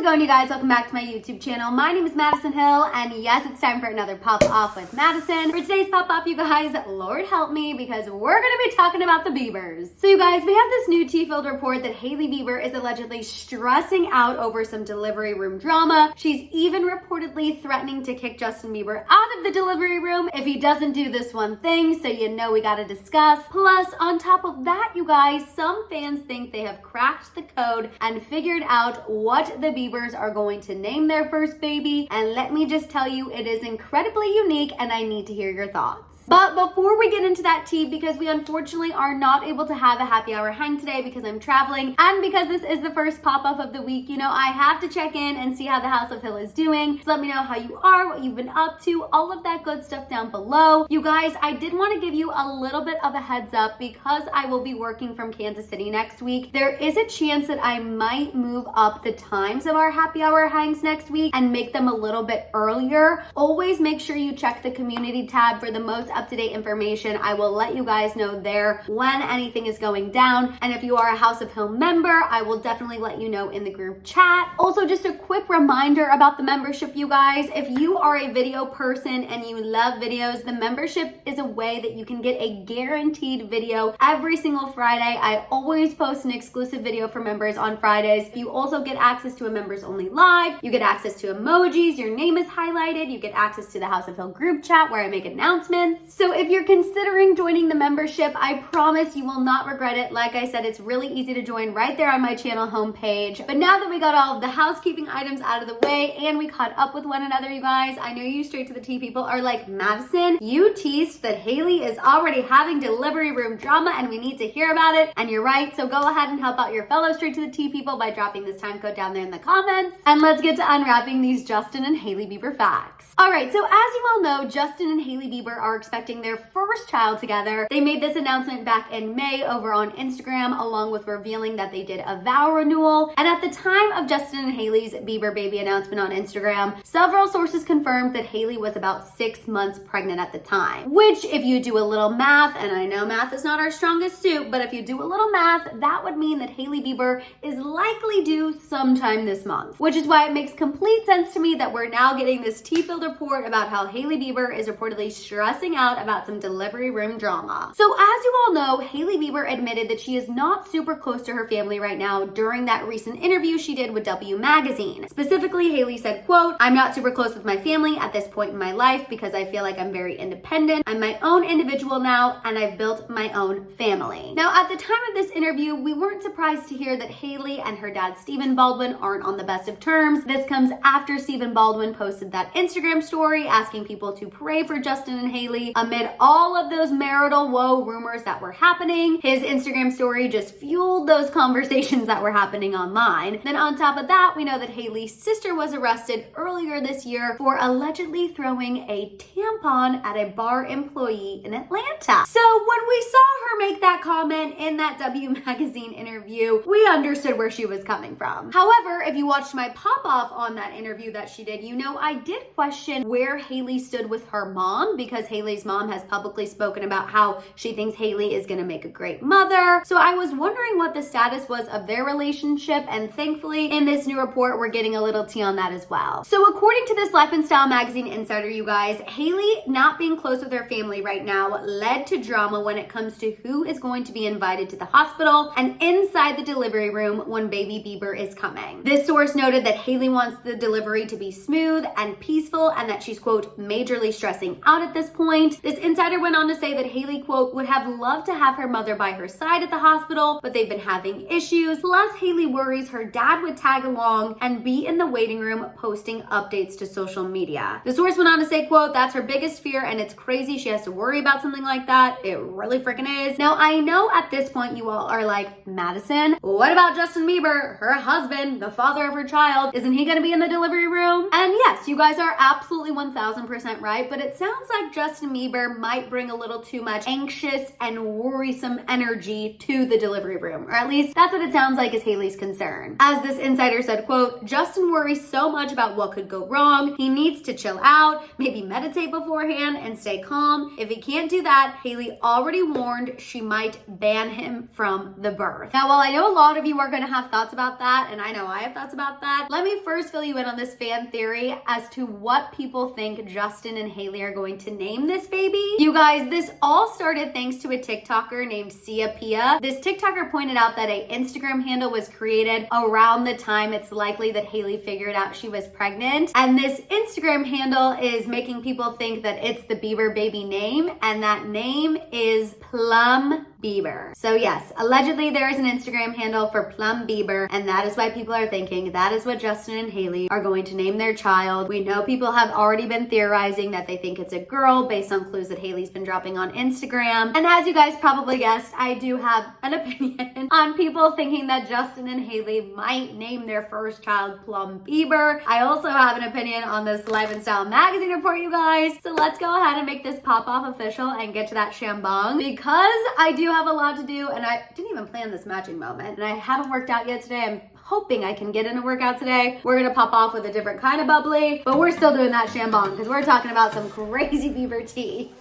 going, you guys? Welcome back to my YouTube channel. My name is Maddison Hill, and yes, it's time for another Pop Off with Maddison. For today's Pop Off, you guys, Lord help me, because we're gonna be talking about the Biebers. So you guys, we have this new tea-filled report that Hailey Bieber is allegedly stressing out over some delivery room drama. She's even reportedly threatening to kick Justin Bieber out of the delivery room if he doesn't do this one thing, so you know we gotta discuss. Plus, on top of that, you guys, some fans think they have cracked the code and figured out what the Biebers are going to name their first baby, and let me just tell you, it is incredibly unique and I need to hear your thoughts. But before we get into that tea, because we unfortunately are not able to have a happy hour hang today because I'm traveling, and because this is the first pop-off of the week, you know, I have to check in and see how the House of Hill is doing. So let me know how you are, what you've been up to, all of that good stuff down below. You guys, I did want to give you a little bit of a heads up because I will be working from Kansas City next week. There is a chance that I might move up the times of our happy hour hangs next week and make them a little bit earlier. Always make sure you check the community tab for the most up-to-date information. I will let you guys know there when anything is going down. And if you are a House of Hill member, I will definitely let you know in the group chat. Also, just a quick reminder about the membership, you guys. If you are a video person and you love videos, the membership is a way that you can get a guaranteed video every single Friday. I always post an exclusive video for members on Fridays. You also get access to a members only live. You get access to emojis. Your name is highlighted. You get access to the House of Hill group chat where I make announcements. So if you're considering joining the membership, I promise you will not regret it. Like I said, it's really easy to join right there on my channel homepage. But now that we got all of the housekeeping items out of the way and we caught up with one another, you guys, I know you straight to the tea people are like, Maddison, you teased that Hailey is already having delivery room drama and we need to hear about it. And you're right. So go ahead and help out your fellow straight to the tea people by dropping this time code down there in the comments. And let's get to unwrapping these Justin and Hailey Bieber facts. All right. So as you all know, Justin and Hailey Bieber are expecting their first child together. They made this announcement back in May over on Instagram, along with revealing that they did a vow renewal. And at the time of Justin and Hailey's Bieber baby announcement on Instagram, several sources confirmed that Hailey was about 6 months pregnant at the time, which if you do a little math, and I know math is not our strongest suit, but if you do a little math, that would mean that Hailey Bieber is likely due sometime this month, which is why it makes complete sense to me that we're now getting this tea-filled report about how Hailey Bieber is reportedly stressing out about some delivery room drama. So as you all know, Hailey Bieber admitted that she is not super close to her family right now during that recent interview she did with W Magazine. Specifically, Hailey said, quote, "I'm not super close with my family at this point in my life because I feel like I'm very independent. I'm my own individual now and I've built my own family." Now, at the time of this interview, we weren't surprised to hear that Hailey and her dad, Stephen Baldwin, aren't on the best of terms. This comes after Stephen Baldwin posted that Instagram story asking people to pray for Justin and Hailey amid all of those marital woe rumors that were happening. His Instagram story just fueled those conversations that were happening online. Then on top of that, we know that Hailey's sister was arrested earlier this year for allegedly throwing a tampon at a bar employee in Atlanta. So when we saw her make that comment in that W Magazine interview, we understood where she was coming from. However, if you watched my pop-off on that interview that she did, you know I did question where Hailey stood with her mom, because Hailey's mom has publicly spoken about how she thinks Hailey is going to make a great mother. So I was wondering what the status was of their relationship, and thankfully in this new report we're getting a little tea on that as well. So according to this Life and Style magazine insider, you guys, Hailey not being close with her family right now led to drama when it comes to who is going to be invited to the hospital and inside the delivery room when baby Bieber is coming. This source noted that Hailey wants the delivery to be smooth and peaceful and that she's, quote, majorly stressing out at this point. This insider went on to say that Hailey, quote, would have loved to have her mother by her side at the hospital, but they've been having issues. Plus, Hailey worries her dad would tag along and be in the waiting room posting updates to social media. The source went on to say, quote, that's her biggest fear and it's crazy she has to worry about something like that. It really freaking is. Now, I know at this point you all are like, Maddison, what about Justin Bieber, her husband, the father of her child? Isn't he gonna be in the delivery room? And yes, you guys are absolutely 1000% right, but it sounds like Justin Bieber might bring a little too much anxious and worrisome energy to the delivery room, or at least that's what it sounds like is Hailey's concern. As this insider said, quote, Justin worries so much about what could go wrong. He needs to chill out, maybe meditate beforehand and stay calm. If he can't do that, Hailey already warned she might ban him from the birth. Now, while I know a lot of you are going to have thoughts about that, and I know I have thoughts about that, let me first fill you in on this fan theory as to what people think Justin and Hailey are going to name this baby. You guys, this all started thanks to a TikToker named Sia Pia. This TikToker pointed out that an Instagram handle was created around the time it's likely that Hailey figured out she was pregnant. And this Instagram handle is making people think that it's the Bieber baby name, and that name is Plum Bieber. So yes, allegedly there is an Instagram handle for Plum Bieber, and that is why people are thinking that is what Justin and Hailey are going to name their child. We know people have already been theorizing that they think it's a girl based on clues that Hailey's been dropping on Instagram. And as you guys probably guessed, I do have an opinion on people thinking that Justin and Hailey might name their first child Plum Bieber. I also have an opinion on this Life and Style magazine report, you guys. So let's go ahead and make this pop off official and get to that shambong, because I do have a lot to do, and I didn't even plan this matching moment, and I haven't worked out yet today. I'm hoping I can get in a workout today. We're gonna pop off with a different kind of bubbly, but we're still doing that shambong because we're talking about some crazy Bieber tea.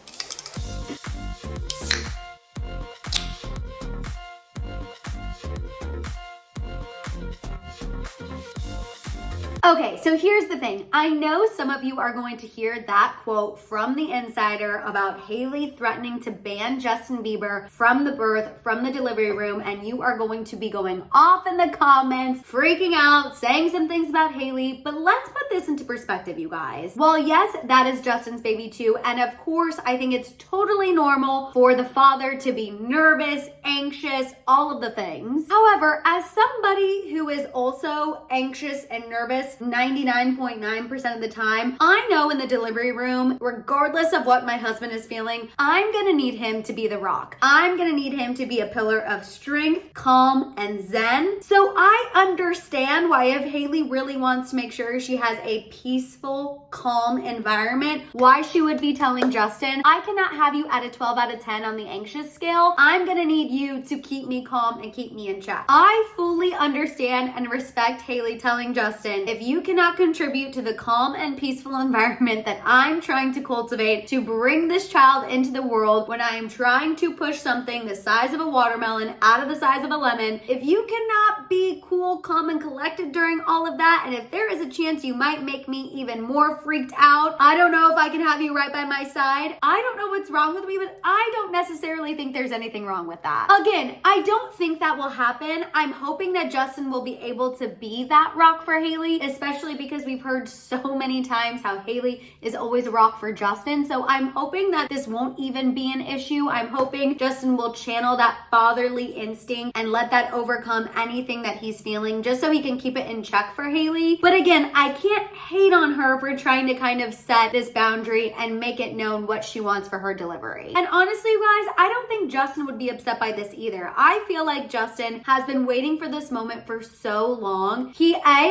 Okay, so here's the thing. I know some of you are going to hear that quote from the insider about Hailey threatening to ban Justin Bieber from the birth, from the delivery room, and you are going to be going off in the comments, freaking out, saying some things about Hailey. But let's put this into perspective, you guys. Well, yes, that is Justin's baby too, and of course, I think it's totally normal for the father to be nervous, anxious, all of the things. However, as somebody who is also anxious and nervous 99.9% of the time, I know in the delivery room, regardless of what my husband is feeling, I'm gonna need him to be the rock. I'm gonna need him to be a pillar of strength, calm, and zen. So I understand why if Hailey really wants to make sure she has a peaceful, calm environment, why she would be telling Justin, I cannot have you at a 12 out of 10 on the anxious scale. I'm gonna need you to keep me calm and keep me in check. I fully understand and respect Hailey telling Justin, if you cannot contribute to the calm and peaceful environment that I'm trying to cultivate to bring this child into the world when I am trying to push something the size of a watermelon out of the size of a lemon, if you cannot be cool, calm, and collected during all of that, and if there is a chance you might make me even more freaked out, I don't know if I can have you right by my side. I don't know what's wrong with me, but I don't necessarily think there's anything wrong with that. Again, I don't think that will happen. I'm hoping that Justin will be able to be that rock for Hailey, especially because we've heard so many times how Hailey is always a rock for Justin. So I'm hoping that this won't even be an issue. I'm hoping Justin will channel that fatherly instinct and let that overcome anything that he's feeling just so he can keep it in check for Hailey. But again, I can't hate on her for trying to kind of set this boundary and make it known what she wants for her delivery. And honestly, you guys, I don't think Justin would be upset by this either. I feel like Justin has been waiting for this moment for so long.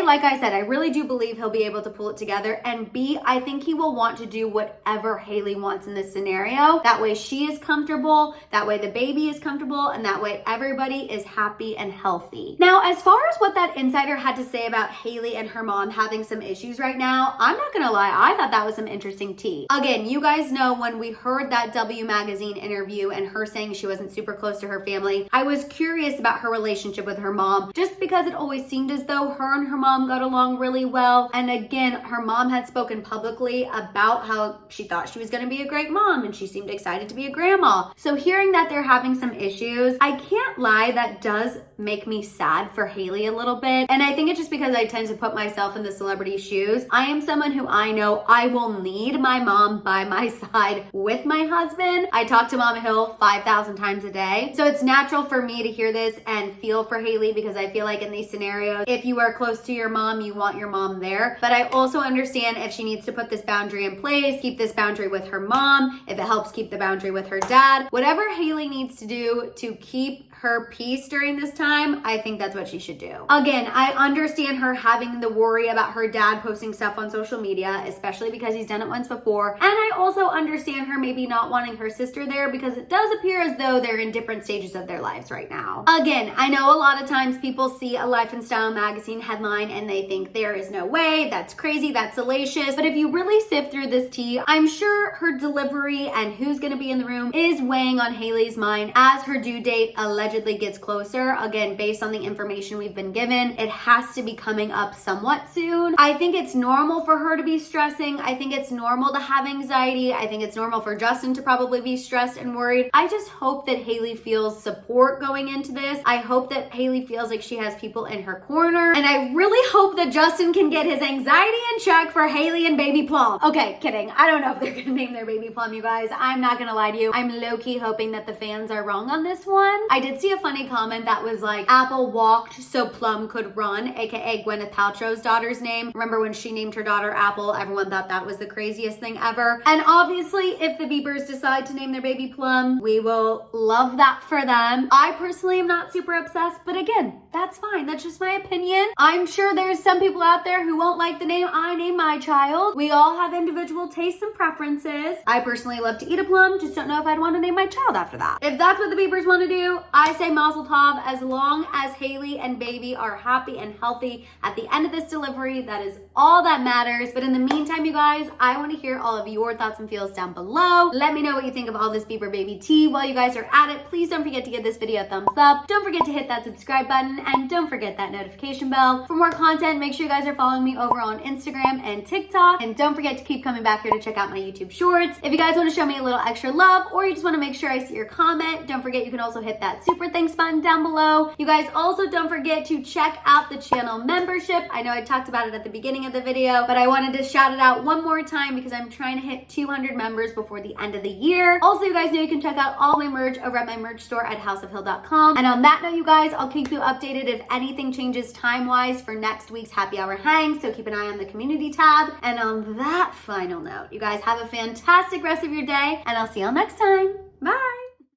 Like I said, I really do believe he'll be able to pull it together, and B, I think he will want to do whatever Hailey wants in this scenario. That way she is comfortable, that way the baby is comfortable, and that way everybody is happy and healthy. Now, as far as what that insider had to say about Hailey and her mom having some issues right now, I'm not gonna lie, I thought that was some interesting tea. Again, you guys know when we heard that W Magazine interview and her saying she wasn't super close to her family, I was curious about her relationship with her mom, just because it always seemed as though her and her mom got along really well. And again, her mom had spoken publicly about how she thought she was going to be a great mom and she seemed excited to be a grandma. So hearing that they're having some issues, I can't lie, that does make me sad for Hailey a little bit. And I think it's just because I tend to put myself in the celebrity shoes. I am someone who I know I will need my mom by my side with my husband. I talk to Mama Hill 5,000 times a day. So it's natural for me to hear this and feel for Hailey, because I feel like in these scenarios, if you are close to your mom, you want your mom there. But I also understand if she needs to put this boundary in place, keep this boundary with her mom, if it helps keep the boundary with her dad, whatever Hailey needs to do to keep her peace during this time, time, I think that's what she should do. Again, I understand her having the worry about her dad posting stuff on social media, especially because he's done it once before. And I also understand her maybe not wanting her sister there because it does appear as though they're in different stages of their lives right now. Again, I know a lot of times people see a Life and Style magazine headline and they think there is no way, that's crazy, that's salacious. But if you really sift through this tea, I'm sure her delivery and who's gonna be in the room is weighing on Hailey's mind as her due date allegedly gets closer. Again, based on the information we've been given, it has to be coming up somewhat soon. I think it's normal for her to be stressing. I think it's normal to have anxiety. I think it's normal for Justin to probably be stressed and worried. I just hope that Hailey feels support going into this. I hope that Hailey feels like she has people in her corner. And I really hope that Justin can get his anxiety in check for Hailey and baby Plum. Okay, kidding. I don't know if they're gonna name their baby Plum, you guys. I'm not gonna lie to you. I'm low-key hoping that the fans are wrong on this one. I did see a funny comment that was like, Apple walked so Plum could run, aka Gwyneth Paltrow's daughter's name. Remember when she named her daughter Apple? Everyone thought that was the craziest thing ever. And obviously, if the Biebers decide to name their baby Plum, we will love that for them. I personally am not super obsessed, but again, that's fine. That's just my opinion. I'm sure there's some people out there who won't like the name I named my child. We all have individual tastes and preferences. I personally love to eat a plum, just don't know if I'd want to name my child after that. If that's what the Biebers want to do, I say mazel tov. As long as Hailey and baby are happy and healthy at the end of this delivery, that is all that matters. But in the meantime, you guys, I want to hear all of your thoughts and feels down below. Let me know what you think of all this Bieber baby tea. While you guys are at it, please don't forget to give this video a thumbs up. Don't forget to hit that subscribe button and don't forget that notification bell. For more content, make sure you guys are following me over on Instagram and TikTok. And don't forget to keep coming back here to check out my YouTube shorts. If you guys want to show me a little extra love or you just want to make sure I see your comment, don't forget you can also hit that super thanks button down below. You guys also don't forget to check out the channel membership. I know I talked about it at the beginning of the video, but I wanted to shout it out one more time because I'm trying to hit 200 members before the end of the year. Also, you guys know you can check out all my merch over at my merch store at houseofhill.com. And on that note, you guys, I'll keep you updated if anything changes time-wise for next week's happy hour hang, so keep an eye on the community tab. And on that final note, you guys have a fantastic rest of your day, and I'll see y'all next time. Bye!